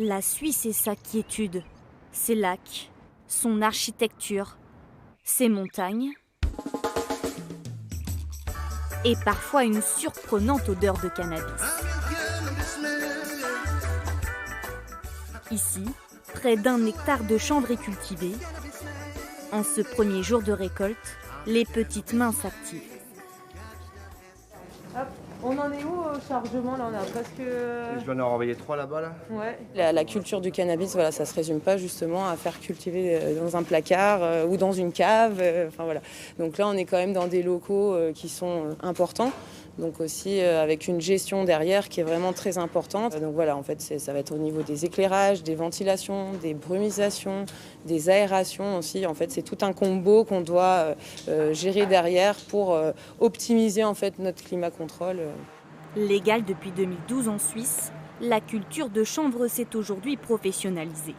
La Suisse et sa quiétude, ses lacs, son architecture, ses montagnes et parfois une surprenante odeur de cannabis. Ici, près d'1 hectare de chanvre est cultivé. En ce premier jour de récolte, les petites mains s'activent. Hop, on en est où au chargement là? On a presque... Je vais en envoyer 3 là-bas là. Ouais. La culture du cannabis, voilà, ça se résume pas justement à faire cultiver dans un placard ou dans une cave. Enfin voilà. Donc là, on est quand même dans des locaux qui sont importants. Donc aussi avec une gestion derrière qui est vraiment très importante. Donc voilà, en fait, ça va être au niveau des éclairages, des ventilations, des brumisations, des aérations aussi. En fait, c'est tout un combo qu'on doit gérer derrière pour optimiser en fait notre climat contrôle. Légale depuis 2012 en Suisse, la culture de chanvre s'est aujourd'hui professionnalisée.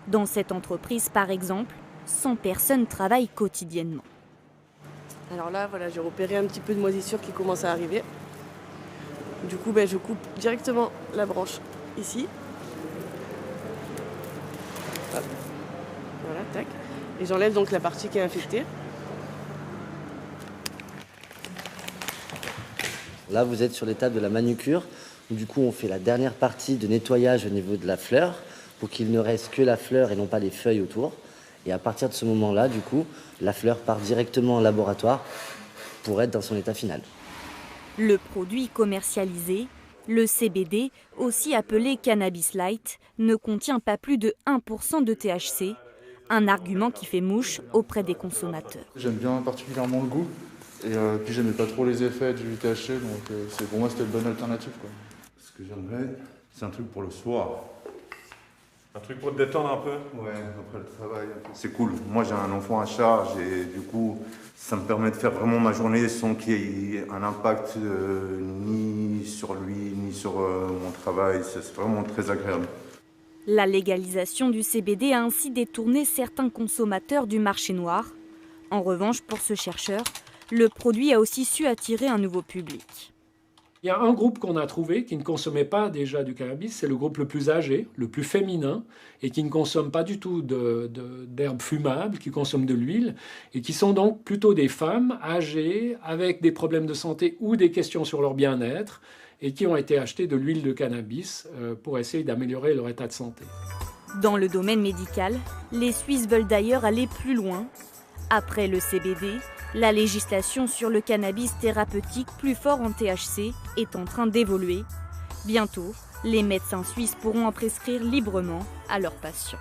Dans cette entreprise, par exemple, 100 personnes travaillent quotidiennement. Alors là, voilà, j'ai repéré un petit peu de moisissure qui commence à arriver. Du coup, je coupe directement la branche ici. Hop. Voilà, tac. Et j'enlève donc la partie qui est infectée. Là, vous êtes sur l'étape de la manucure, où du coup, on fait la dernière partie de nettoyage au niveau de la fleur, pour qu'il ne reste que la fleur et non pas les feuilles autour. Et à partir de ce moment-là, du coup, la fleur part directement en laboratoire pour être dans son état final. Le produit commercialisé, le CBD, aussi appelé cannabis light, ne contient pas plus de 1% de THC, un argument qui fait mouche auprès des consommateurs. J'aime bien particulièrement le goût, et puis j'aimais pas trop les effets du THC, donc pour moi c'était une bonne alternative, quoi. Ce que j'aimerais, c'est un truc pour le soir. Un truc pour te détendre un peu? Ouais, après le travail. C'est cool. Moi, j'ai un enfant à charge et du coup, ça me permet de faire vraiment ma journée sans qu'il y ait un impact ni sur lui, ni sur mon travail. C'est vraiment très agréable. La légalisation du CBD a ainsi détourné certains consommateurs du marché noir. En revanche, pour ce chercheur, le produit a aussi su attirer un nouveau public. Il y a un groupe qu'on a trouvé qui ne consommait pas déjà du cannabis, c'est le groupe le plus âgé, le plus féminin, et qui ne consomme pas du tout d'herbes fumables, qui consomment de l'huile, et qui sont donc plutôt des femmes âgées, avec des problèmes de santé ou des questions sur leur bien-être, et qui ont été achetées de l'huile de cannabis pour essayer d'améliorer leur état de santé. Dans le domaine médical, les Suisses veulent d'ailleurs aller plus loin. Après le CBD, la législation sur le cannabis thérapeutique plus fort en THC est en train d'évoluer. Bientôt, les médecins suisses pourront en prescrire librement à leurs patients.